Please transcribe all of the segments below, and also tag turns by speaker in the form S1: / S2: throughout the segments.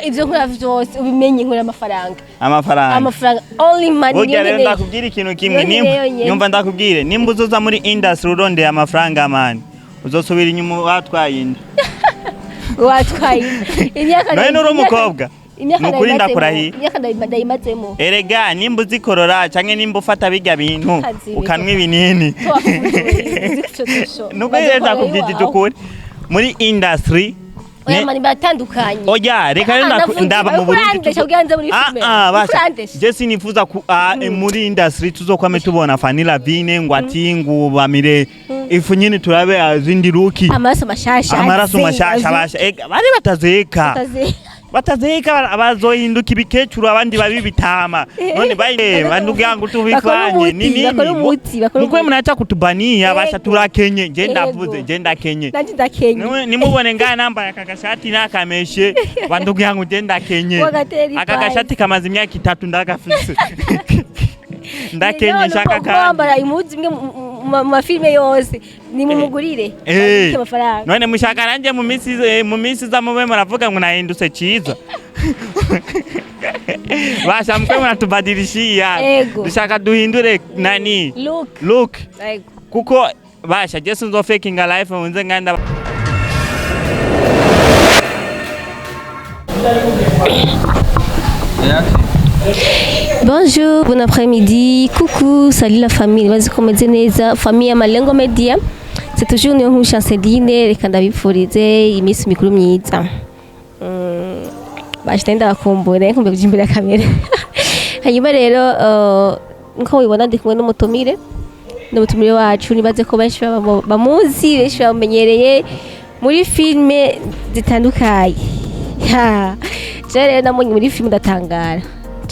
S1: Ivyo nkora vyose ubimenye nkora
S2: amafaranga
S1: only money.
S2: Burya rero ndakubwira ikintu kimwe nyumva ndakubwire nimba uzoza muri industry urondeye amafaranga man uzosubira inyuma watwaye inda.
S1: Imyaka
S2: none uri umukobwa nukuri ndakurahiye
S1: imyaka ndayimazemo.
S2: Erega nimba uzikorora canke nimba ufata bijya bintu ukanwa ibinini nuko rero ndakubwira ukuri muri industry
S1: mani batandukanye.
S2: Oya reka ndaba mu Burundi je sinifuza ku muri industry tuzokwame tubona Fanila Vine ngo atingu bamire ifu nyine turabe azindi ruki
S1: amaraso mashasha
S2: basha bari batazeka abazohinduka ibikecuru abandi babibitama none baye bandugira ngo tubifanye nini nuko munacha kutubania basha turakenye je ndakenye nimubone ngana namba yakagashati nakameshe bandugira ngo je ndakenye akagashati kamaze imyaka 3 ndagafise ndakenye shaka
S1: kwambara imuzi mwe mu filme yose ni mumugurire amafaranga
S2: none mushaka nanje mu misi za mube muravuga ngo nahindutse ciza basha mwe muratubadilishia dushaka duhindure nani look kuko basha Jesu zo faking a life unze nganda.
S1: Bonjour, bon après-midi, coucou, salut la famille, vas-y komeze neza, famille ya Malengo Media. C'est toujours niyo nkusha Celine, reka ndabipfurize imisi mikuru myiza. Bashitenda bakumbure kumbe kujimbira kamera. Hanyuma rero nko wibona ndi kumwe n'umutumire wacu nibaze ko benshi bamuzi, benshi bamenyereye muri filme zitandukanye. Rero namunye muri filme ndatangara.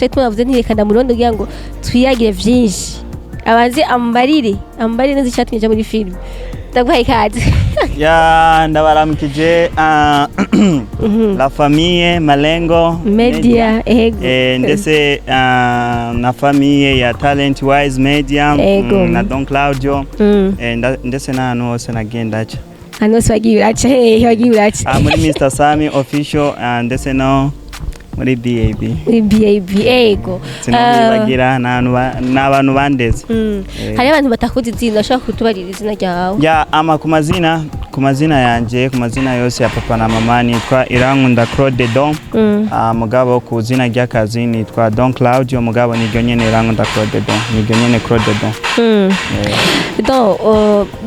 S1: Twavuze ntirekana murondo kugira ngo twiyagire vyinshi abazi ambarire nzi cyatumye muri film ndagwaye kaze
S2: ya ndabaramukije la famille Malengo
S1: Media
S2: ndese na famille ya Talent Wise Media na Don Claudio ndese na hano hose nagendacha
S1: hano hose wagiye uraca
S2: muri Mr Sami official ndese no muri BAB
S1: ego
S2: bagira n'abantu bandeze
S1: hari abantu batakuzi izina bashaka kutubarira izina ryawe
S2: ya ama ku mazina yanje ku mazina yose ya papa na mama nitwa Irankunda Claude Don mugabo ku zina ry'akazi nitwa Don Claudio mugabo niryo nyene Irankunda Claude Don niryo nyene Claude Don
S1: donc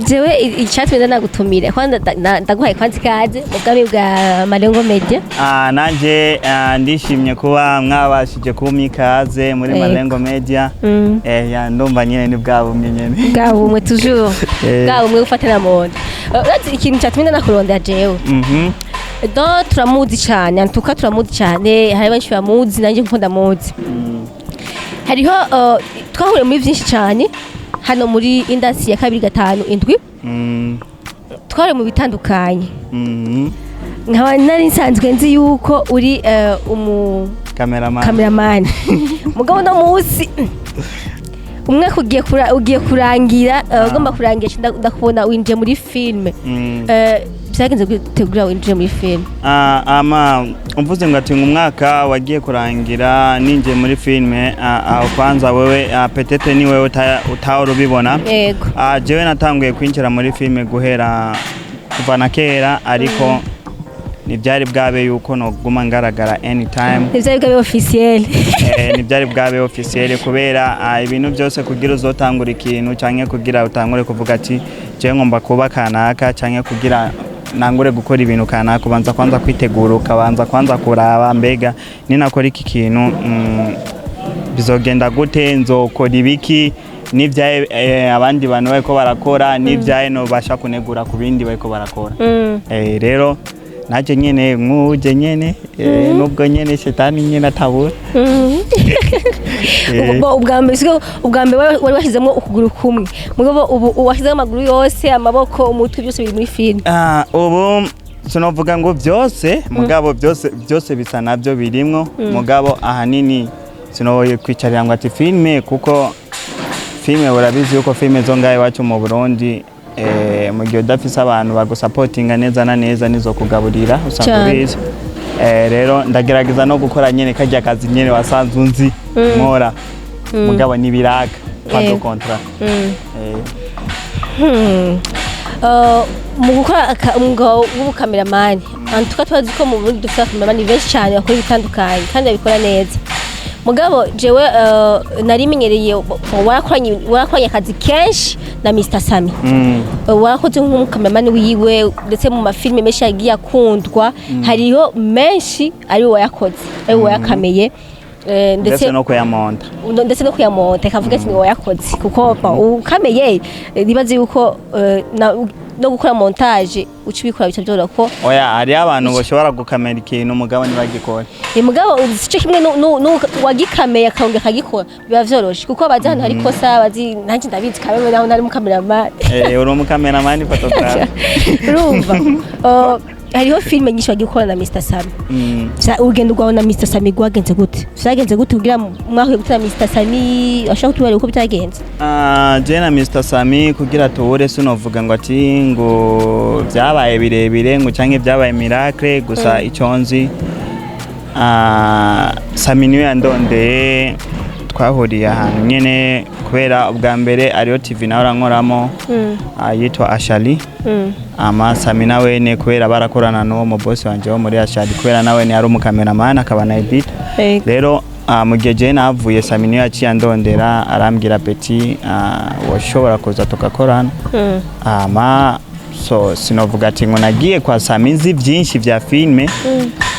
S1: jewe icyatumye nagutumira kwanda ndaguhaye kwanzi kaze ubwami bwa Malengo Media
S2: nanje ndishimye kuba mwabashije kumikaze muri Malengo Media ya ndumva nyene ni bwabumwe nyene
S1: bwabumwe toujours bwabumwe ufatana monde ikintu cyatumye nakurondera jewe donc turamuzi cyane antuka turamuzi cyane hari benshi bamuzi nanje nkunda muzi hariho twahure muri vyinshi cyane hano muri industry ya 2-5-7 tware mu bitandukanye nkaba nari nsanzwe nzi yuko uri cameraman mugabo no musi umwe ugiye kurangira ugomba kurangira ndakubona winjiye muri filme byagenze gutegura winjiye muri filme
S2: umvuze ngo ati umwaka wagiye kurangira ninjiye muri filme aho kwanza wewe petete ni wewe utahora ubibona
S1: yego
S2: jewe natanguye kwinjira muri filme guhera kuva na kera ariko nibyari bwabe yuko no guma ngaragara anytime
S1: nibyari bwabe officiel
S2: nibyari bwabe officiel kubera ibintu byose kugira uzotangura ikintu canke kugira utangure kuvuga ati je ngomba kuba kanaka canke kugira nangure gukora ibintu kanaka ubanza kwanza kwitegura ukabanza kwanza kuraba mbega ninakora iki kintu bizogenda gute nzokora ibiki nivyaye abandi bantu bariko barakora nivyaye no basha kunegura ku bindi bariko barakora rero naje nyene nkuje nyene nubwo nyene shetani nyene atabura
S1: ubwambe wari washizemo ukuguru kumwe mugabo ubu washizemo amaguru yose amaboko umutwe byose biri muri film
S2: ubu sinovuga ngo byose mugabo byose bisa nabyo birimwo mugabo ahanini sinoye kwicarira ngo ati filme kuko filme urabizi yuko filme zo ngaye wacu mu Burundi mu gihe udafise abantu bagusupportinga neza na neza nizo kugaburira usanga bizi rero ndagerageza no gukora nyene kajya kazi nyene wasanzwe unzi nkora mugabo nibiraga pas de contrat
S1: mu gukora umwuga w'ubukameramani antuka tubazi ko mu Burundi dufite abakameramani benshi cyane bakora ibitandukanye kandi babikora neza mugabo jewe narimenyereye warakoranye akazi kenshi na Mr Sami warakoze nk'umukameramani wiwe ndetse mu mafilme menshi yagiye akundwa hariho menshi ari wayakoze ari wayakameye
S2: ndetse no kuyamonta
S1: kavuga ati ni wayakoze kuko ukameye nibaze yuko no gukora montage ucibikora bitabyora ko
S2: oya hari abantu bashobora gukamera ikintu umugabo ntibagikora
S1: mugabo uzice kimwe wagikameye akongera akagikora biba vyoroshe kuko bazi hano hari kosa bazi nanjye ndabizi kamera naho nari umukameramani
S2: uri umukameramani photographer
S1: urumva hariho filme nyinshi bagikora na Mr Sami urugendo rwawe na Mr Sami rwagenze gute vyagenze gute kugira mwahuye gutera Mr Sami ashaka kutubara uko byagenze
S2: je na Mr Sami kugira tuhure sinovuga ngo ati ngo byabaye birebire ngo canke byabaye miracle gusa iconzi Sami niwe yandondeye twahuriye ahantu nyene kubera ubwa mbere ariyo TV nawe rankoramo yitwa Ashali ama Sami nawe ne kubera barakorana no mu boss wanje wo muri Ashali kubera nawe ne ari umukameramani akaba na edit rero mu gihe je navuye Sami niwe yaciye andondera arambwira Petit washobora kuza tukakorana ama so sinovuga ati ngo nagiye kwa Sami nzi vyinshi vya filme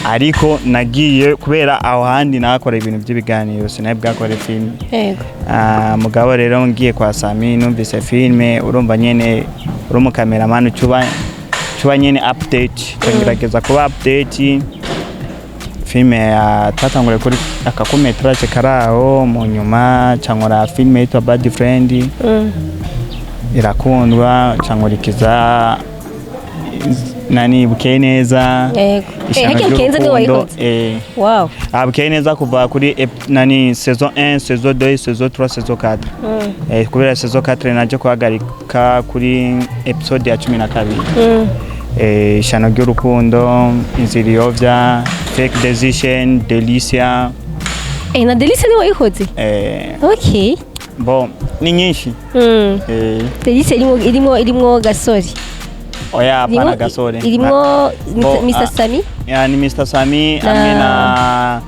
S2: ariko nagiye kubera aho handi nakora ibintu by'ibiganiro sinabwa kore filme
S1: yego
S2: mugabo rero ngiye kwa Sami numvise filme urumva nyene uri umukameramani cuba nyene update ngerageza kuba update filme tatangure kuri akakometraje karaho mu nyuma cyangwa filme yitwa Bad Friend irakundwa cyangurikiza nani bukeye neza
S1: yego kenza ni wayikoze wow
S2: bukeye neza kuva kuri nani saison 1 saison 2 saison 3 saison 4 kubera saison 4 naje kuhagarika kuri episode ya 12 ishano ry'urukundo inziriyovya fake decision delicia
S1: na delicia ni wayikoze okay
S2: bon ni nyinshi
S1: delicia irimo gasori
S2: oya hapana gasore
S1: irimo Mr Sami
S2: ni Mr Sami amena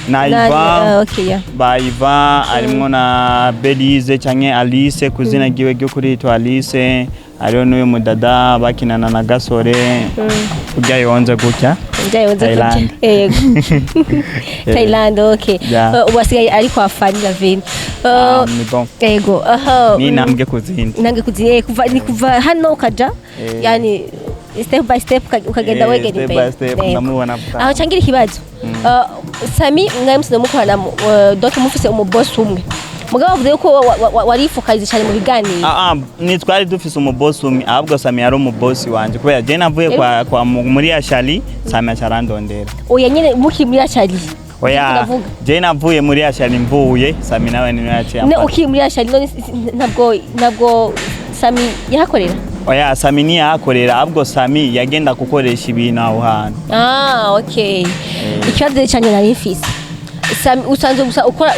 S2: na Iva
S1: okay
S2: ba Iva arimo na Belize canke Alice kuzina giwe gyo kuri to Alice ariyo n'uyu mudada bakinana na gasore ujya yonze gutya
S1: Thailand Thailand okay ubasigaye ari kwa Fanny Lavin yego
S2: ni nambwe kuzindi
S1: kuva hano ukaja yani step by step ukagenda wegera
S2: imbere namubona
S1: aho cangira ikibazo Sami mwamusize mukorana donc mufise umuboss umwe mugabo bavuze yuko warifokalize cyane mu biganiro
S2: ni twari dufise umuboss umwe ahubwo Sami yari umuboss wanje kubera je navuye kwa muri Ashali Sami acarandondera
S1: oya nyene muki muri Ashali
S2: oya je navuye muri Ashali mvuye Sami nawe niwe yaciye
S1: ne uki muri Ashali ntabwo Sami yahakorera
S2: oya Sami ni yahakorera ahubwo Sami yagenda gukoresha ibintu aho hantu
S1: okay ikibazo cyane nari mfise Sami usanzwe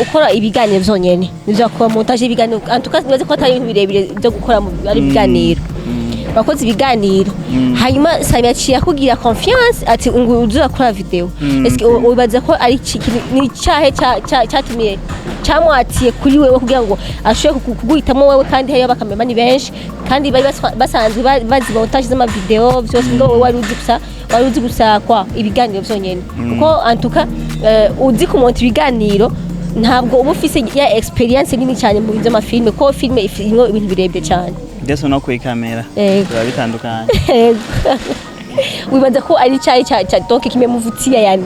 S1: ukora ibiganiro byonyene nivyo akora montage ibiganiro antuka nibaze ko atari ibintu birebire byo gukora ari ibiganiro bakoze ibiganiro hanyuma Sami yaciye kugira confiance ati ngo uzakora video eske ubaza ko ari ni cyahe cyatumiye cyamwatiye kuri wewe kugira ngo ashobore kuguhitamo wewe kandi hariyo abakamemani benshi kandi bari basanzwe bazi montage z'ama video byose ngo wari uzi gusa kwa ibiganiro byonyene kuko antuka uzi kumonta ibiganiro ntabwo uba ufise ya experience nini cyane mu bintu by'amafilme ko filme ifite ibintu birebye cyane
S2: ndetse no kuri kamera biba bitandukanye
S1: wibaza ko ari cyayi cya doke kimwe muvutiya yani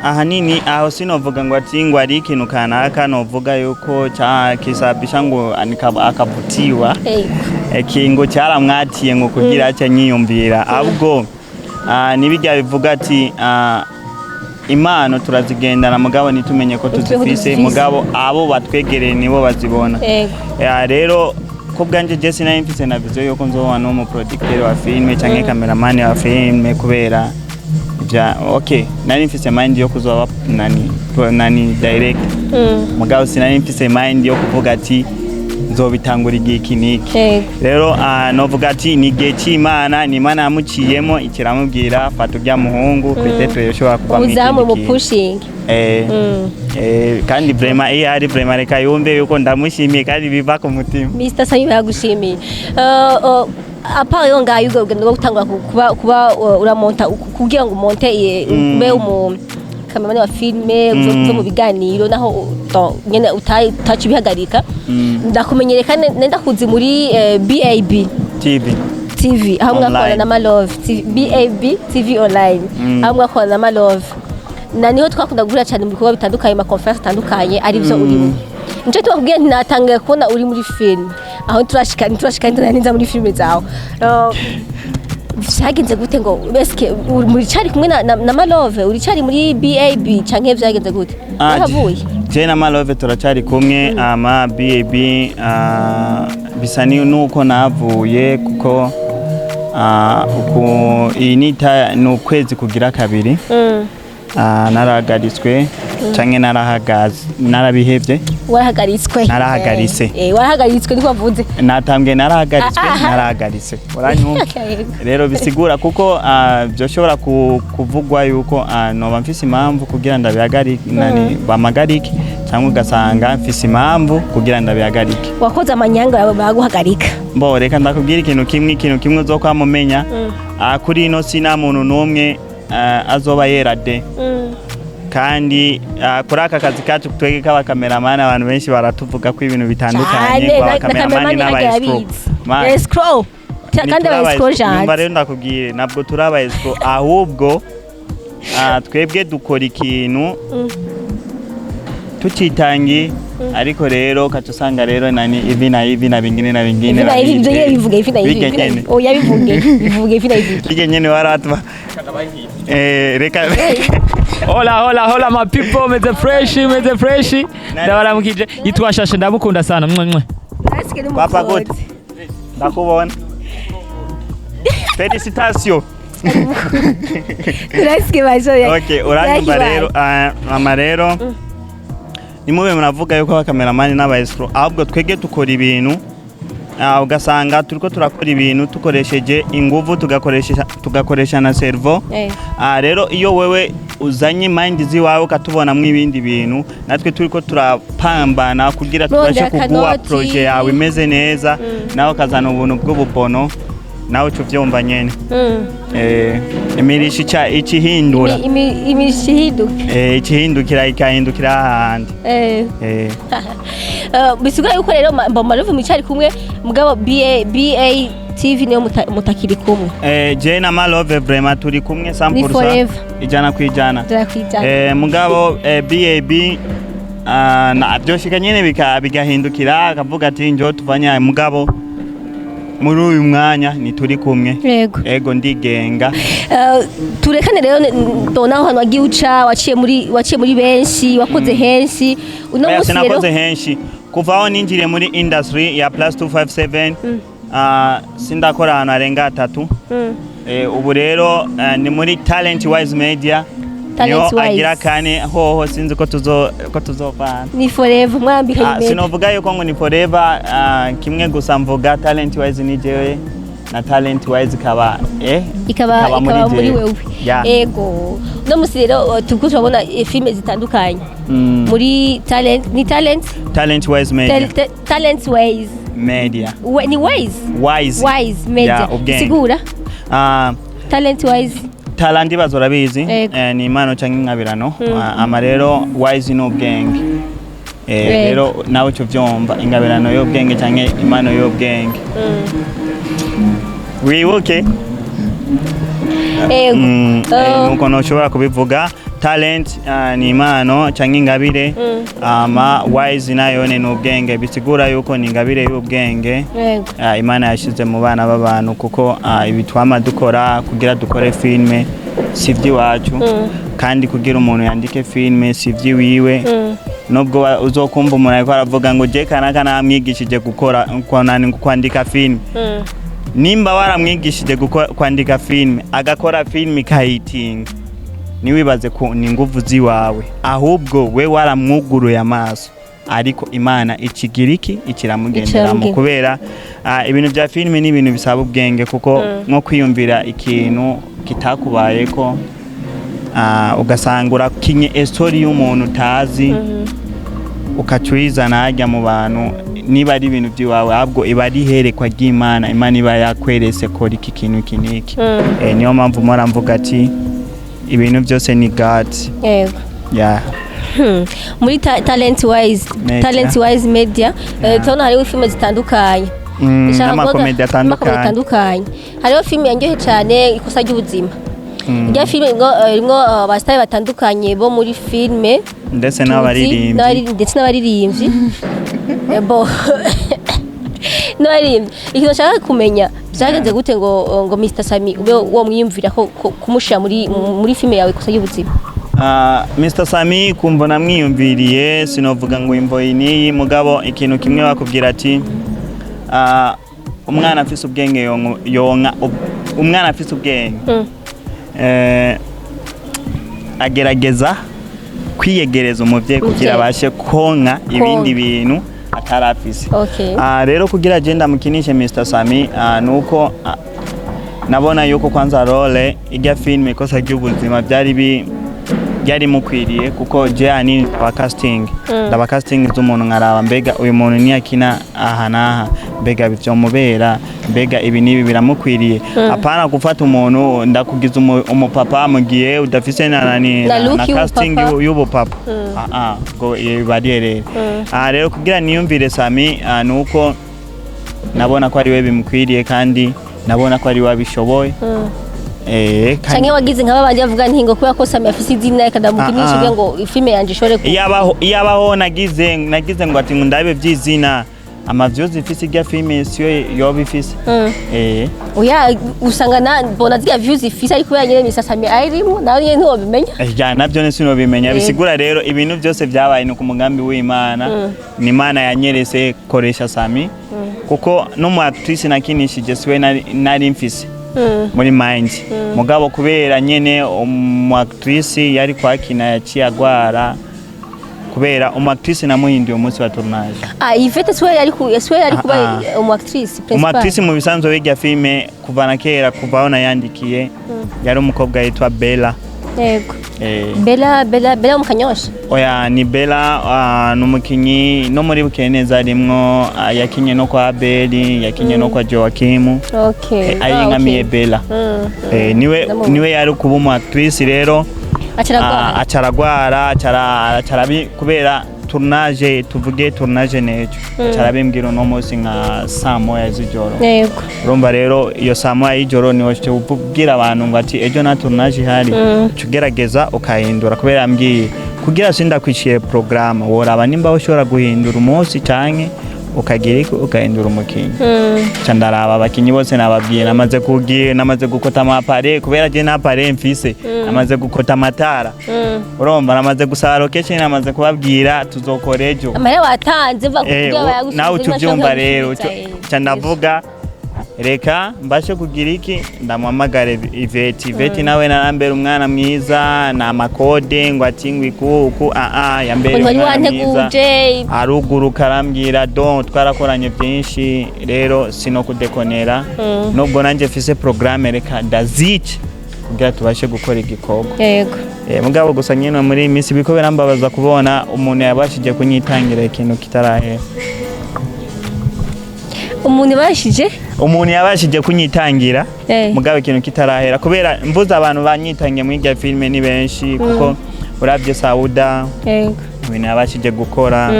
S2: ahanini aho sinovuga ngo ati ngo ari ikintu kanaka novuga yuko kisabisha ngo akavutiwa kingo cyaramwatiye ngo kugira cyo nyiyumvira ahubwo nibijya bivuga ati impano turazigendana mugabo nitumenye ko tuzifise mugabo abo batwegereye nibo bazibona rero ko bwanje Jesse na mfise na vision yo ko nzobana no mu producteur wa filme canke cameraman wa filme kubera vya okay nari mfise mind yo kuzoba nani direct mugabo sinari mfise mind yo kuvuga ati nzobitangura igihe kiniki rero novuga ati ni gihe cy'Imana ni Imana yamuciyemo ikiramubwira fata ujya muhungu peut-être yoshobora kuba
S1: uzamu mu pushing
S2: kandi vraiment ari vraiment reka yumve yuko ndamushimiye kandi biva ku mutima
S1: Mr. Sayi yagushimiye apa yo ngayo ugenda gutangura kuba uramonta kugira ngo umonte ube kamera wa filme uzo mu biganiro naho nyene utachi bihagarika ndakumenyereka nenda kuzi muri BAB TV aho mwakorana na Malove BAB TV online aho mwakorana na Malove na niho twakunda guhura cyane mu bikorwa bitandukanye ma conference atandukanye ari byo urimo nje tubabwiye ntatangaye kubona uri muri film aho turashika neza muri filme zawe vyagenze gute ngo beske muri cari kumwe na Malove uri cari muri BAB canke vyagenze gute yahavuye
S2: je na Malove turacari kumwe ama BAB bisani nuko navuye kuko inita n'ukwezi kugira kabiri narahagaritswe canke narabihevye
S1: warahagaritswe warahagaritswe niko bavuze
S2: natambwe narahagaritse uranyumva rero bisigura kuko byoshobora kuvugwa yuko noba mfise impamvu kugira ndabihagarike bamagarike cyangwa ugasanga mfise impamvu kugira ndabihagarike
S1: wakoze amanyanga yawe baguhagarika
S2: mbo reka ndakubwira ikintu kimwe uzo kwamumenya kuri ino sina muntu numwe azoba yerade kandi kuri aka kazi kacu twege kaba cameraman abantu benshi baratuvuga ko ibintu bitandukanye kwa cameraman n'aba
S1: escrow kandi aba escrow janje
S2: mba rero ndakubwire nabwo turaba escrow ahubwo twebwe dukora ikintu tucitangi ariko rero katusanga rero nani ivi na bingine
S1: bivuge oya bivuge
S2: bigenyene waratwa reka
S3: hola my people meze fresh ndabaramukije yitwashashe ndamukunda sana mwe
S2: papa good ndakubona felicitation okay uranyumva rero mama rero nimube muravuga yuko abakameramani n'abaescro ahubwo twege tukora ibintu ugasanga turiko turakora ibintu tukoresheje inguvu tugakoresha na servo rero iyo wewe uzanye mind ziwawe ukatubonamwo ibindi bintu natwe turiko turapambana kugira tubashe kuguha projet yawe imeze neza nawe kazana ubuntu bw'ububono nawe uvyumva nyene imirisha ikihindura ikihindukira ikahindukira ahandi
S1: bisigaye yuko rero Malove mwicari kumwe mugabo BA TV niyo mutakiri kumwe
S2: je na Malove vraiment turi kumwe 100% ijana kwijana mugabo BAB na byoshika nyene bigahindukira akavuga ati njo tuvanya mugabo muri uyu mwanya ni turi kumwe ego ndigenga
S1: turekane rero donaho hano wagiye uca waciye muri benshi wakoze henshi
S2: uno musi rero nakoze henshi kuva aho ninjire muri industry ya plus 257 sindakora ahantu arenga 3 ubu rero ni muri talent wise media niyo agira kane hoho sinzi ko tuzovana
S1: ni forever mwambika imeze
S2: sinovuga yuko ngo ni forever kimwe gusa mvuga talent wise ni jewe na talent wise ikaba
S1: muri wewe ego no musi rero turiko turabona filme zitandukanye muri talent
S2: wise media
S1: ni wise media sigura talent wise
S2: talandi bazorabizi ni impano canke ingabirano ama rero wise no ubwenge rero nawe cyo vyomba ingabirano yo ubwenge canke impano yo ubwenge wibuke nuko noshobora kubivuga talent ni impano canke ingabire ama wise nayo ni ubwenge bisigura yuko ni ingabire y'ubwenge Imana yashize mu bana b'abantu kuko ibitwama dukora kugira dukore filme sivyi wacu kandi kugira umuntu yandike filme sivyi wiwe nubwo uzokumva umuntu ariko aravuga ngo je kanaka namwigishije gukora kwandika filme nimba waramwigishije kwandika filme agakora filme kahitinga niwibaze ko ni nguvu ziwawe ahubwo we waramwuguruye amaso ariko Imana ikigiriki ikiramugenderamo kubera ibintu bya filime ni ibintu bisaba ubwenge kuko nko kwiyumvira ikintu kitakubayeko ugasanga urakinye story y'umuntu utazi ukacuyizana hajya mu bantu niba ari ibintu by'iwawe ahubwo iba ari herekwa ry'Imana Imana iba yakwerese ko iki kintu kiniki niyo mpamvu mpora mvuga ati ibintu byose ni God yeah.
S1: Muri talent wise media tubona hariho filime zitandukanye
S2: n'amakomedi atandukanye
S1: hariho filime yanyohe cyane ikosa ry'ubuzima irya filime irimo abasitari batandukanye bo muri filime
S2: ndetse n'abaririmbyi
S1: ikintu nshaka kumenya byagenze gute ngo Mr Sami ube wo mwiyumvira ko kumushira muri filime yawe ikosa ry'ubuzima
S2: Mr Sami kumva namwiyumviriye sinovuga ngo imvo iyi mugabo ikintu kimwe bakubwira ati umwana afise ubwenge yonka umwana afise ubwenge agerageza kwiyegereza umuvyeyi kugira abashe konka ibindi bintu atarafise rero kugira agenda mukinishe Mr Sami nuko nabona yuko kwanza role ijya filme ikosa ry'ubuzima byari mukwiriye kuko Jeani ndaba casting z'umuntu nkaraba mbega uyu muntu ni akina aha naha mbega byo mubera mbega ibi nibi biramukwiriye apana gufata umuntu ndakugiza umupapa mugiye udafise na casting y'ubu papa go bariyere rero kugira niyumvire Sami nuko nabona ko ari we bimukwiriye kandi nabona ko ari wabishoboye
S1: canke wagize nk'abandi bavuga ntingo kuba ko Sami afise izina yakadamukinisha kugira ngo filime yanje ishore
S2: iyabaho nagize ngo ati ndabe vy'izina amavyozi ifise irya filime siyo yoba ifise
S1: oya usanga bona zya views ifise ariko yanyene Mr Sami arimo nawe nyene ntobimenya
S2: navyo nese nobimenya bisigura rero ibintu byose byabaye no ku mugambi w'Imana ni Imana yanyerese koresha Sami kuko no mu actrice nakinishije siwe nari mfise muri mind mugabo kubera nyene actrice yari kwakina yaciye agwara kubera actrice namuhinduye umunsi wa tournage
S1: Yvette swe yari kuba actrice principal
S2: actrice mu bisanzwe w'irya filme kuva na kera kuva na yandikiye yari umukobwa yitwa Bella
S1: yego Bella mukanyosha
S2: oya ni Bella numukinyi no muri bukeneza rimwo yakinye no kwa Beli yakinye no kwa Joakim ayingamiye Bella niwe yari kuba umu actrice rero acaragwara kubera tournage tuvuge tournage nejo carabimbwira no munsi nka saa moya z'ijoro urumva rero iyo saa moya y'ijoro niho ubwira abantu ngo ati ejo na tournage hari cugerageza ukahindura kubera ambwiye kugira sinda kwiciye programme woraba nimba ushobora guhindura umunsi canke ukagirika ukahindura umukinyi candaraba abakinyi bose nababwiye namaze gukota amapare kubera je napare mfise namaze gukota amatara urumva namaze gusaba location namaze kubabwira tuzokora ejo
S1: amahera watanze mva kugira bayagusubiza
S2: nawe utuvyumva rero candavuga reka mbashe kugira iki ndamwamagare Ivete nawe narambera umwana mwiza na makode ngo atingwe kuku yambere umwana mwiza aruguruka arambwira twarakoranye byinshi rero sino kudekonera nubwo nanje fise programme reka ndazice kugira tubashe gukora igikorwa mugabo gusa nyine muri imisi biko birambabaza kubona umuntu yabashije kunyitangira ikintu kitarahera umuntu yabashije kunyitangira mugabo ikintu kitarahera kubera mvuze abantu banyitangiye muri irya filime ni benshi kuko uravye Sauda ibintu yabashije gukora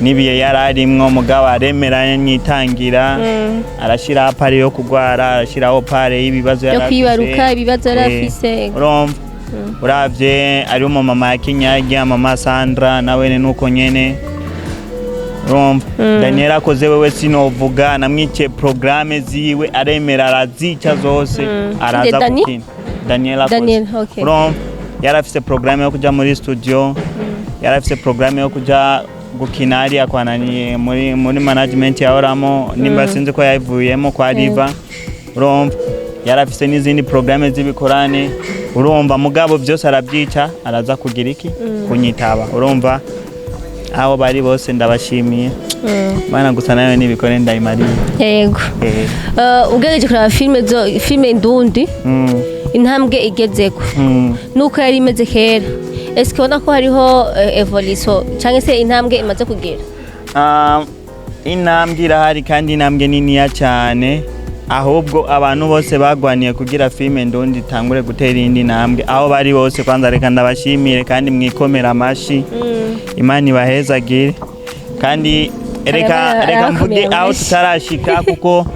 S2: nibiye yararimwo mugabo aremera nyitangira arashira pare yo kugwara arashiraho pare y'ibibazo
S1: yo kwibaruka ibibazo yarafise
S2: urumva uravye ari mu mama yakinyage mama Sandra nawe nuko nyene Daniel akoze wewe sinovuga namwice programme ziwe aremera arazica zose araza gukina Daniel akoze yarafise programme yo kuja muri studio yarafise programme yo kuja gukina ari akwananiye muri management ya Oramo nimba sinzi ko yavuyemo kwa Riva yarafise n'izindi programme z'ibikorane urumva mugabo byose arabyica araza kugira iki kunyitaba urumva aho bari bose ndabashimiye bana gusa nayo nibikore ndayimariye
S1: yego ugereje kuraba filme ndundi intambwe igezeko nuko yari imeze kera eske ubona ko hariho evolution cyangwa se intambwe imaze kugera
S2: intambwe irahari kandi intambwe niniya cyane ahubwo abantu bose bagwaniye kugira filme ndundi itangure gutera indi ntambwe aho bari bose kwanza reka ndabashimire kandi mwikomera amashi Imana ibahezagire kandi reka mvuge aho tutarashika kuko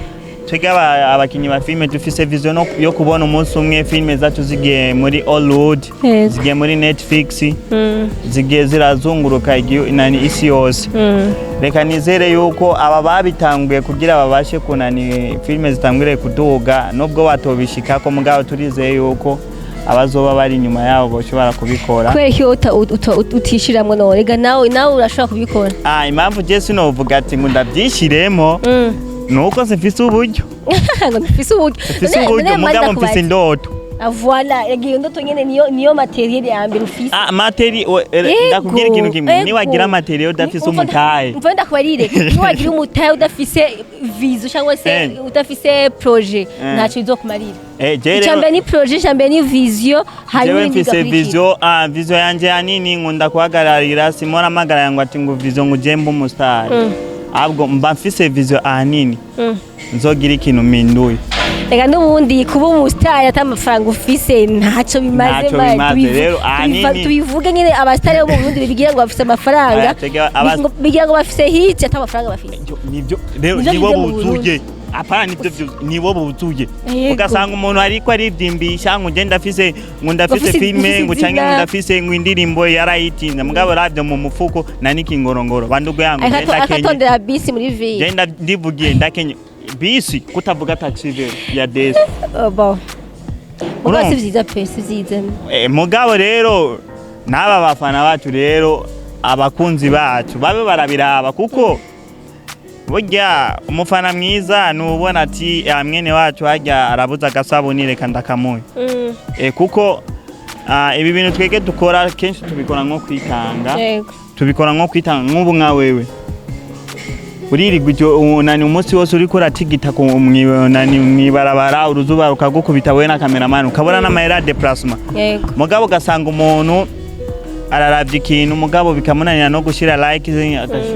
S2: twebwe abakinyi ba filme dufise vision yo kubona umunsi umwe filme zacu zigiye muri Hollywood zigiye muri Netflix zigiye zirazunguruka isi yose reka nizere yuko aba babitanguye kugira babashe kunani filme zitangure kuduga nubwo batobishikako mugabo turizeye yuko abazoba bari inyuma yabo boshobora kubikora
S1: kwereka utishiramwe no rega nawe urashobora kubikora
S2: impamvu je sinovuga ati ngo ndabyishiremo nuko sifise uburyo
S1: ngo ndafise uburyo
S2: mugabo mfise indoto
S1: voilà yagiye ndoto nyene niyo materiel ya mbere ufise
S2: materiel ndakubwira ikintu kimwe ni wagira materiel udafise umutaye
S1: mva ndakubarire ni wagira umutaye udafise vision cyangwa se udafise projet ntacyo bizokumarira icambere ni projet icambere ni vision
S2: hanyuma mfise vision yanje yanini nkunda kuhagararira simora magara yangu ati ngo vision ngujemba umustar abwo mba mfise vision ahanini nzogira ikintu minduye
S1: reka n'ubundi kuba umusitari atamafaranga ufise ntacyo bimaze
S2: rero ahanini
S1: tubivuge nyine abasitari bo mu Burundi bigira ngo bafise amafaranga bigira ngo bafise hit atamafaranga bafise
S2: nibyo rero nibo buzuye apana nibyo nibo buzuye ugasanga umuntu ariko arivyimbisha ngo ndafise filme ngo canke ndafise ngo indirimbo yarayitinda mugabo radio mu mufuko na nikingorongoro bandugo yangu
S1: akatondera bisi muri vie
S2: genda ndivugiye ndakenye bisi kutavuga taxi vero ya desi
S1: bon ubwo sivyiza pe sivyiza
S2: mugabo rero naba bafana bacu rero abakunzi bacu babe barabiraba kuko burya umufana mwiza nubona ati mwene wacu hajya arabuza agasabuni reka ndakamuye kuko ibi bintu twege dukora kenshi tubikora nko kwitanga nk'ubu nka wewe uririgo unani umunsi wose uriko uratigita ku mwibarabara uruzuba rukagukubita we na cameraman ukabona n'amahera déplacement mugabo gasanga umuntu araravye ikintu mugabo bikamunanira no gushira like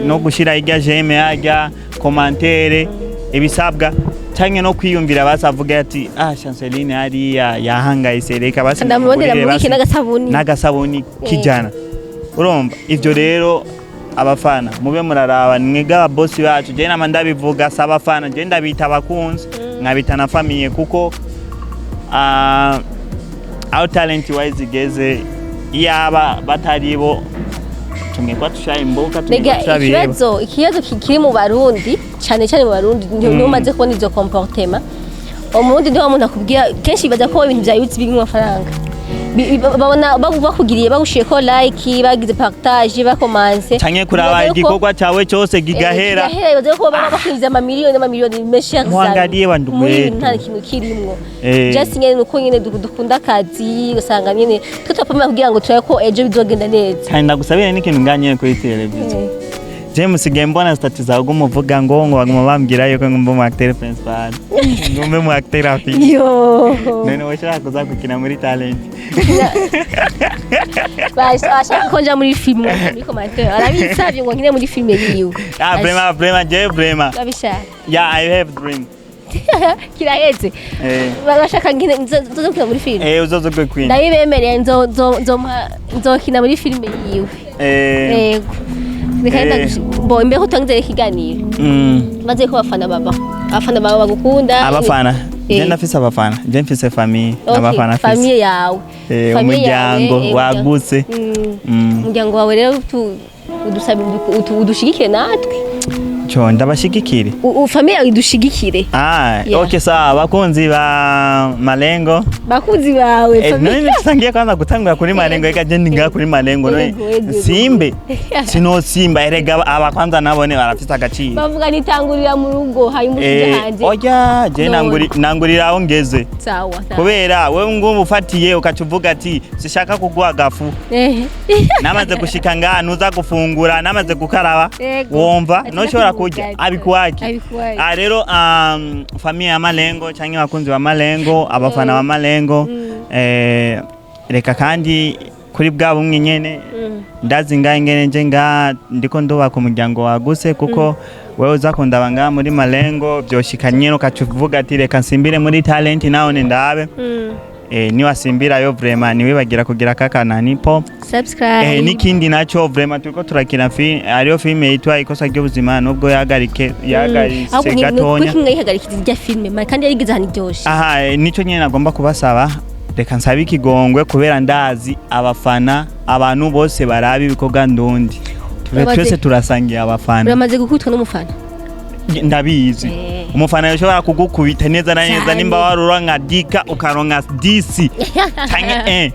S2: no gushira irya j'aime yarya commentaire ibisabwa canke no kwiyumvira basavuga ati Chanceline hariya yahangayise reka basi
S1: ndamubonera muri iki
S2: n'agasabuni kijana urumva ivyo rero abafana mube muraraba mwega bosi bacu je nama ndabivuga saba abafana je ndabita abakunzi nkabita na famille kuko our talent wise igeze yaba bataribo tumekwa tushaye imboka
S1: tumekwa ikibazo kiri mu Barundi cyane mu Barundi niyo maze kubona izo comportement umurundi ndiho umuntu akubwira kenshi baza ko ibintu bya YouTube biri mu mafaranga babona bakugiriye bagushiye ko like bagize partage bakomanse
S2: canke kuraba igikorwa cyawe cyose gigahera
S1: baze ko bakwiza amamiliyoni menshi
S2: mwangadiye bandugwe
S1: nta kintu kirimwo just nyene nuko nyene dukunda akazi usanga nyene tutapama kugira ngo turaye ko ejo bizogenda neza
S2: kandi ndagusabire n'ikintu nganye kuri televiziyo James Gembona stati za umuvuga ngo baguma bambwira yuko ngomba mu acteur principal ngombe mu acteur afite
S1: yo
S2: none washaka kuza gukina muri talent
S1: ashaka konja muri film muri commentaire arabisabye ngo nkine muri film yiwe
S2: vraiment
S1: abishaka
S2: yeah I have dream
S1: kiraheze bashaka nkine nzokina muri film
S2: uzozogwe queen
S1: ndayibemereye nzokina muri film yiwe yego Nikaenda bo imbeho tangzere ikiganiro maze ko abafana baba bagukunda
S2: abafana je ndafise abafana je mfise famille abafana
S1: fise famille yawe
S2: umuryango wagutse
S1: umuryango wawe rero udusabe udushigike natwe
S2: ico ndabashigikire
S1: famille idushigikire. Yeah.
S2: Okay sawa bakunzi ba malengo
S1: Bakunzi bawe famille.
S2: None tusangiye kwanza gutangura kuri malengo eka je ndinga kuri malengo no simbe sino simba erega aba kwanza nabone barafite agaciro.
S1: Bavuga nitangurira mu rugo hayumushije hanze.
S2: Oya je nangurira aho ngeze.
S1: Sawa.
S2: Kubera wewe ngumva ufatiye ukacuvuga ati sishaka kugwa gafu. Namaze gushika nga nuza gufungura namaze gukaraba wumva no shora kujya abikuwaki. Rero famille ya malengo canke bakunzi ba malengo abafana ba malengo reka kandi kuri bwa bumwe nyene ndazi ngenge nje nga ndiko ndubaka umuryango waguse kuko wewe uzakunda banga muri malengo byoshikanye no kacuvuga ati reka nsimbire muri talent naone ndabe ni wasimbira yo vraiment ni wibagira kugira kakanani po
S1: subscribe
S2: nikindi nacho vraiment turiko turakina ariyo filme yitwa ikosa ry'ubuzima nubwo yagaritse gatonya
S1: kuko yihagarikije irya filme kandi yarigize hani byoshe
S2: nico nyene nagomba kubasaba reka nsabe ikigongwe kubera ndazi abafana abantu bose barabi bikoga ndundi twese turasangiye abafana
S1: uramaze gukutwa n'umufana
S2: ndabizi umufana yoshobora kugukubita neza na neza nimba warura nka dika ukaronka DC canke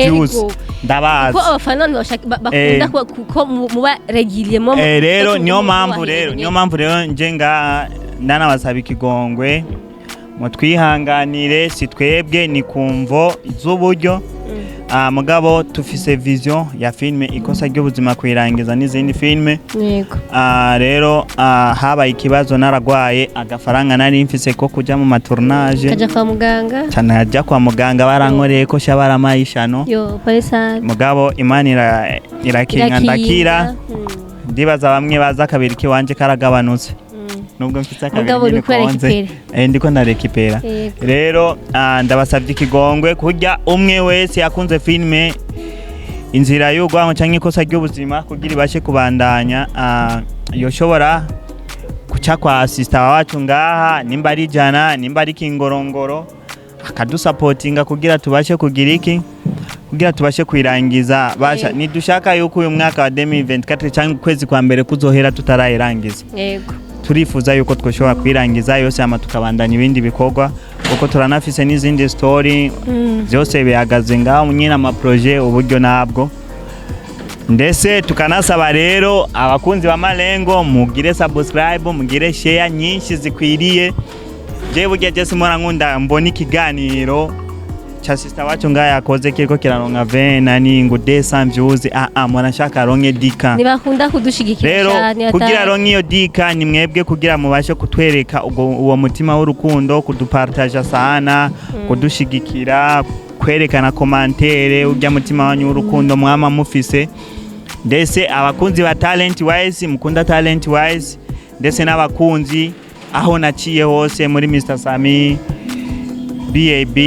S2: views ndabazi
S1: ko abafana bakunda kuko muba regulièrement
S2: rero niyo mpamvu rero nje nga ndanabasaba ikigongwe mutwihanganire si twebwe ni kumvo z'uburyo mugabo tufise vision ya filme ikosa ry'ubuzima kwirangiza n'izindi filme
S1: yego
S2: rero habaye ikibazo naragwaye agafaranga nari mfise ko kuja mu matournage
S1: kaja kwa muganga
S2: cyane ajya kwa muganga barankoreye ko shabara mayishano
S1: yo parisane
S2: mugabo imana irakinga ndakira ndibaza bamwe baza kabiri kiwanje karagabanutse nubwo mfite akabiri konze ndiko ndarekipera rero ndabasabye ikigongwe kujya umwe wese yakunze filme inzira y'ugwango canke ikosa ry'ubuzima kugira ibashe kubandanya yoshobora kuca kwa sister wacu ngaha nimba ari jana nimba ari kingorongoro akadusupportinga kugira tubashe kugira iki kugira tubashe kwirangiza basha nidushaka yuko uyu mwaka wa 2024 canke kwezi kwa mbere kuzohera tutarayirangiza
S1: yego
S2: turifuza yuko twoshobora kwirangiza yose ama tukabandanya ibindi bikorwa uko turanafise n'izindi story byose bihagaze ngaho nyine ama projet uburyo nabwo ndetse tukanasaba rero abakunzi ba malengo mugire subscribe mugire share nyinshi zikwiriye je burya je simora nkunda mbona ikiganiro cha sister wacu ngaya yakoze kiriko kiraronka 20 nani ngo 200 views mwana shaka ronke dika
S1: nibakunda kudushigikira
S2: rero kugira ronke iyo dika ni mwebwe kugira mubashe kutwereka uwo mutima w'urukundo kudupartager sana kudushigikira kwerekana commentaire ujya mutima wanyu w'urukundo mwama mufise ndetse abakunzi ba talent wise mukunda talent wise ndetse n'abakunzi aho naciye hose muri Mr Sami BAB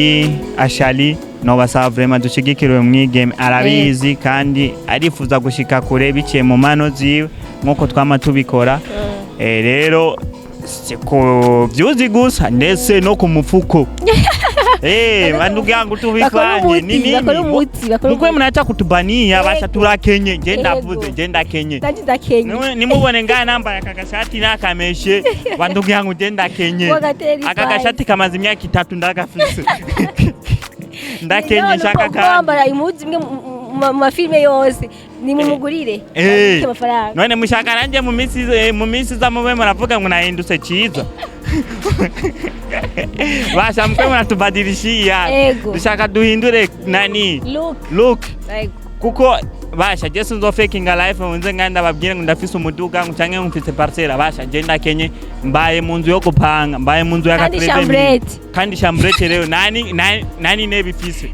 S2: Ashali no basaba vraiment dushigikirwe mwigeme arabizi kandi arifuza gushika kure biciye mu mano ziwe nkuko twama tubikora rero siko byuzi gusa ndetse no ku mufuko bandugu yangu tubifanye nini mukwe mnacha kutubania basha turakenye je ndavuze je ndakenye nimubone ngana namba yakagashati nakameshe bandugu yangu je ndakenye akagashati kamaze imyaka 3 ndagafise ndakenye shaka
S1: kwambara imuzi imwe mu filme yose ni mumugurire amafaranga
S2: none mushaka nanje mu minsi za mube muravuga ngo nahindutse ciza basha mkwe mnatubadilishia dushaka duhindure nani look kuko basha Jesu nzo faking life unze nganda babwire ngo ndafise umuduga ngo canke mfite parcela basha je ndakenye mbaye munzu yo gupanga mbaye munzu ya kandi chambrete rero nani nebifise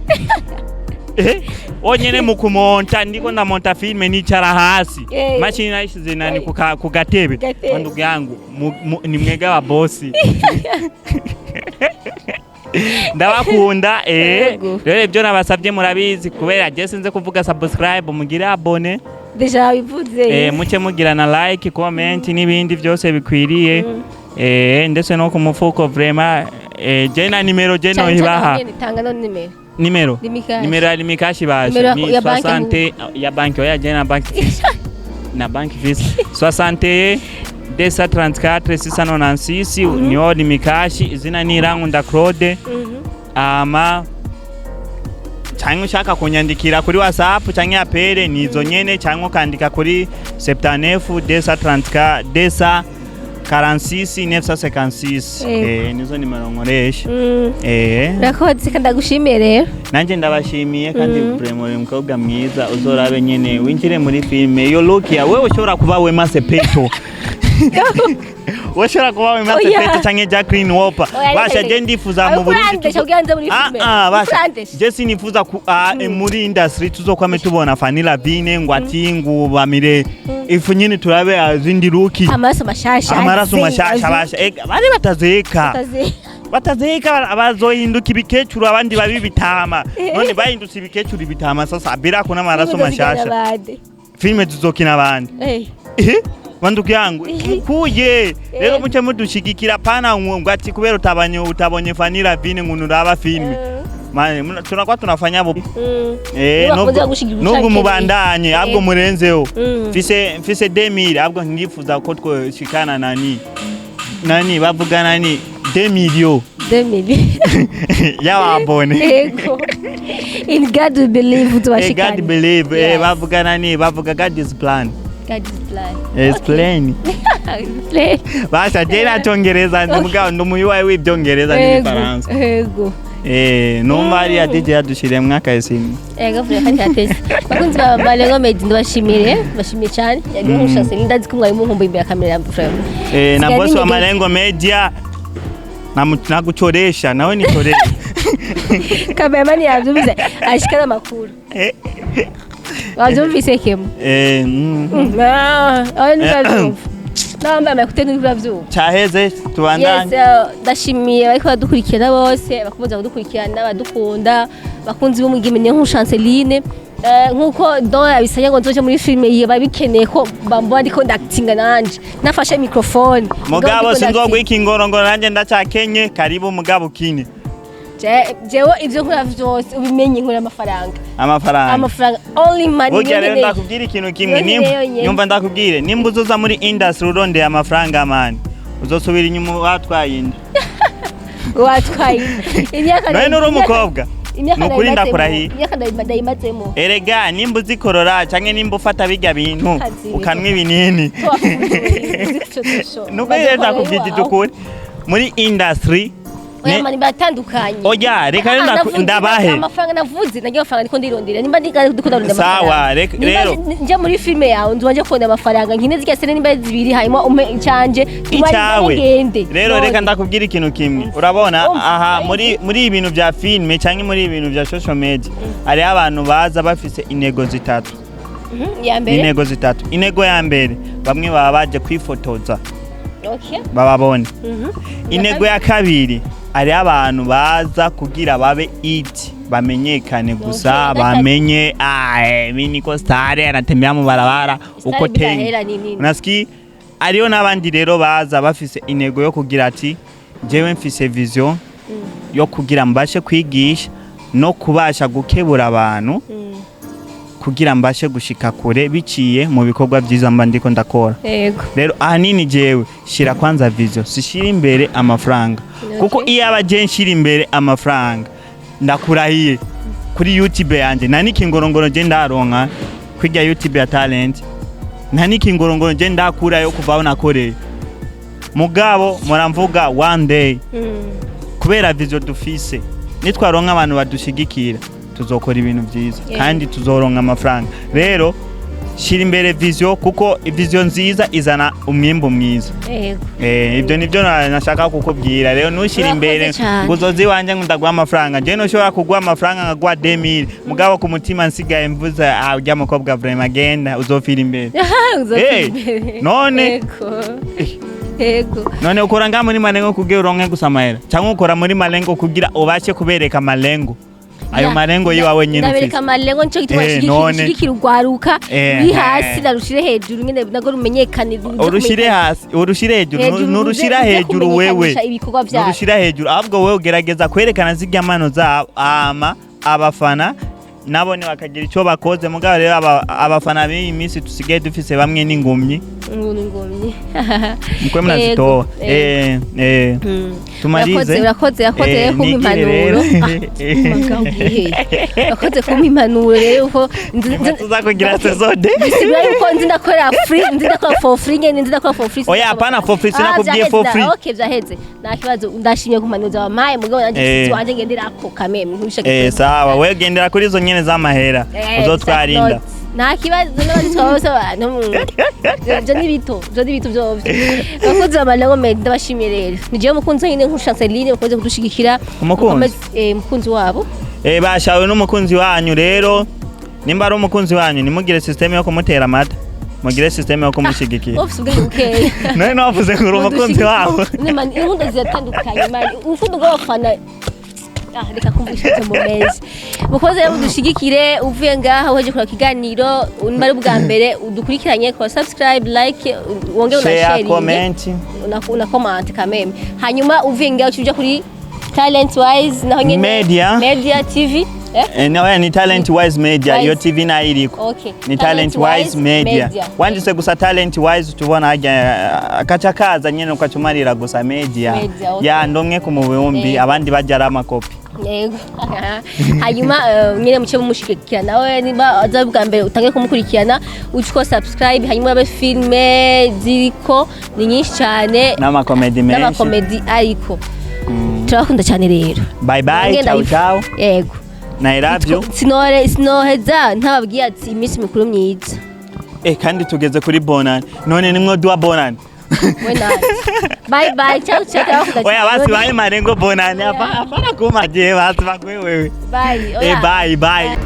S2: onyene mukumonta ndiko ndamonta filme nicara hasi machine naishize nani kugatebe ndugu yangu ni mwega wa bossi ndabakunda rero ibyo nabasabye murabizi kubera je sinze kuvuga subscribe mugire abone
S1: deja bivuze
S2: muke mugira na like comment n'ibindi byose bikwiriye ndetse no ku mufuko vraiment je na nimero je no hibaha
S1: tanga no
S2: nimero ya limikashi basha ni 60 ya banki ya jena banki na banki fis 60 234 696 niho limikashi izina ni Ukunda Claude ama cyangwa ushaka kunyandikira kuri WhatsApp cyangwa apere nizo nyene cyangwa ukandika kuri 79 234 246 nizo nimero nkoresha
S1: Rakoze kandi ndagushimiye rero
S2: nanje ndabashimiye kandi Premore mukobwa mwiza uzorabe nyene winjire muri filme yo look ya wewe ushobora kuba Wema Sepetu washobora kuba Wema Sepetu cyangwa Jacqueline Wolper basha je ndifuza mu Burundi basha je sinifuza muri industry tuzokwame tubona Fanila Bine ngo ati ngo bamire ifu nyine turabe azindi ruki
S1: amaraso mashasha
S2: basha bari batazeka abazohinduka ibikecuru abandi babibitama none bahindutse ibikecuru ibitama sasa abira kuna amaraso mashasha filme tuzokina abandi banduku yangu kuye rero muce mudushigikira pana ngo ati kubera utabonye Fanila Bine ngo nuraba filme mane tunakuwa tunafanya bo nubwo mubandanye abwo murenzeho mfise 2000 abwo ngifuza ko twoshikana nani bavuga nani 2 y'ababone
S1: yego in God we believe tuwashikana
S2: God believe bavuga nani bavuga God is plan basha jera cyongereza ndumugabo ndumuyuwaye w'ibyongereza n'ifaransa
S1: yego
S2: numva ari DJ yadushiriye mwaka yesini
S1: yego vure kandi atese bakunzi ba Malengo Made ndabashimiye cyane yari mushase ndazi ko mwari muhumba imbere kamera ya frame
S2: na boss wa Malengo Media naguchoresha nawe nichoresha
S1: kameramani yavuze ashikana makuru wavyumvise kemu namba makuteni bravyo
S2: cyaheze tubandanye
S1: ndashimiye bariko badukurikirana bose bakomeza kudukurikirana badukunda bakunzi bo mugimene nko Chanceline nkuko don yabisanya ngo nzoje muri filme yiye babikeneye ko bambwa ndiko ndactinga nanje nafashe microphone
S2: mugabo sinzogwika ingorongoro nanje ndacyakenye karibu mugabo kine
S1: jewe ivyo nkora vyose ubimenye nkora amafaranga only money
S2: burya rero ndakubwira ikintu kimwe nyumva ndakubwire nimba uzoza muri industry urondeye amafaranga mani uzosubira inyuma watwayinda none uri umukobwa nukuri ndakurahiye
S1: imyaka ndayimazemo
S2: erega nimba uzikorora canke nimba ufata bijya bintu ukanwa ibinini nuko rero ndakubwira ukuri muri industry
S1: mani batandukanye
S2: oya reka ndabahe
S1: amafaranga navuze nagiye amafaranga ndiko ndirondera nimba ndikunda
S2: sawa rero
S1: nje muri filme yawe nzwaje kubona amafaranga nkine zirya sene nimba zibiri hayimo canje
S2: icyawe rero reka ndakubwira ikintu kimwe urabona aha muri ibintu bya filme cyangwa muri ibintu bya social media ari abantu baza bafise intego zitatu intego ya mbere bamwe baba baje kwifotoza bababone intego ya kabiri ari abantu baza kugira babe it bamenyekane gusa bamenye mini ko star anatembea mu barabara uko tenye unasikia ariyo nabandi rero baza bafise intego yo kugira ati jewe mfise vision yo kugira mbashe kwigisha no kubasha gukebura abantu kugira mbashe gushika kure biciye mu bikorwa byiza mba ndiko ndakora rero ahanini jewe shira kwanza vision sishira imbere amafaranga kuko iyo abaje nshira imbere amafaranga ndakurahiye kuri YouTube yanje naniki ngorongoro je ndaronka kwijya YouTube ya talent naniki ngorongoro je ndakura yo kuvaho nakoreye mugabo muramvuga one day kubera vision dufise nitwaronka abantu badushigikira tuzokora ibintu byiza kandi tuzoronka amafaranga rero shira imbere vision kuko vision nziza izana umwimbo mwiza ibyo nibyo nashaka kukubwira rero nushira imbere nguzozi wanje ngundagwa amafaranga je no shobora kugwa amafaranga ngagwa 2000 mugabo ku mutima nsigaye mvuza ujya mukobwa vraiment agenda uzofira imbere none none ukora nga muri Malengo kugira uronke gusa amahera cyangwa ukora muri Malengo kugira ubashe kubereka Malengo ayo Malengo yiwawe nyine
S1: ndabereka Malengo nico gituma shigikira ugwaruka uri hasi narushire hejuru nyine nago rumenyekane
S2: urushire hejuru nurushira hejuru wewe nurushira hejuru ahubwo wewe ugerageza kwerekana zigya mano za abafana nabone bakagira icyo bakoze mugabo rero abafana b'iyi minsi tusigaye dufise bamwe n'ingumyi
S1: ingumyi
S2: mukwe mnazitoa tumalize
S1: urakoze kumpa impanuro urakoze kumpa impanuro rero uko
S2: tuzakugira sezode
S1: bisibira yuko nzi ndakora for free nyene nzi ndakora for free
S2: oya hapana for free sinakubwiye for free
S1: okay vyaheze nta kibazo ndashimye kumpanuza wamaye mugabo nanje wanje ngenderako kameme ntushake
S2: sawa wewe gendera kuri zo nyene z'amahera uzotwarinda
S1: nta kibazo n'abandi twabose abantu byo ni bito byovyo bakunze bamalago mede ndabashimiye rero nigiye mukunzi nyine nk'Chanceline bakoze kudushigikira umukunzi wabo
S2: bashawe n'umukunzi wanyu rero nimba ari umukunzi wanyu nimugire system yo kumutera amata mugire system yo kumushigikira
S1: ofisi ubwenge bukeya
S2: none navuze ngo umukunzi wabo
S1: impundu ziratandukanye mani ufundo bw'abafana reka kumvisha mu mezi mukoze rero dushigikire uvuye ngaha waje kora kiganiro nimba ubwa mbere udukurikiranye ko subscribe like wonge una share
S2: comment
S1: una comment kameme hanyuma uvuye ngaha ucija kuri talent wise naho nyene media tv
S2: no ni talent wise media yo tv na iriko
S1: okay
S2: ni talent wise media wandise gusa talent wise tubona haja akacakaza nyene ukacumarira gusa media ya ndonke ku mubumbi abandi bajara amakopi
S1: yego hanyuma nyine muce mushigikira nawe niba azabwa mbere utange kumukurikirana uciko subscribe hanyuma abe filme ziriko ni nyinshi cyane
S2: n'ama comedy
S1: ariko turakunda cyane rero
S2: bye bye ciao ciao
S1: yego
S2: I love you
S1: sinoheza ntababwiye ati iminsi mikuru myiza
S2: kandi tugeze kuri bonani none nimwe duwa bonani
S1: bye bye ciao ciao
S2: oya basi baye marengo bonani hapana kumaje basi bakwewe
S1: bye
S2: bye bye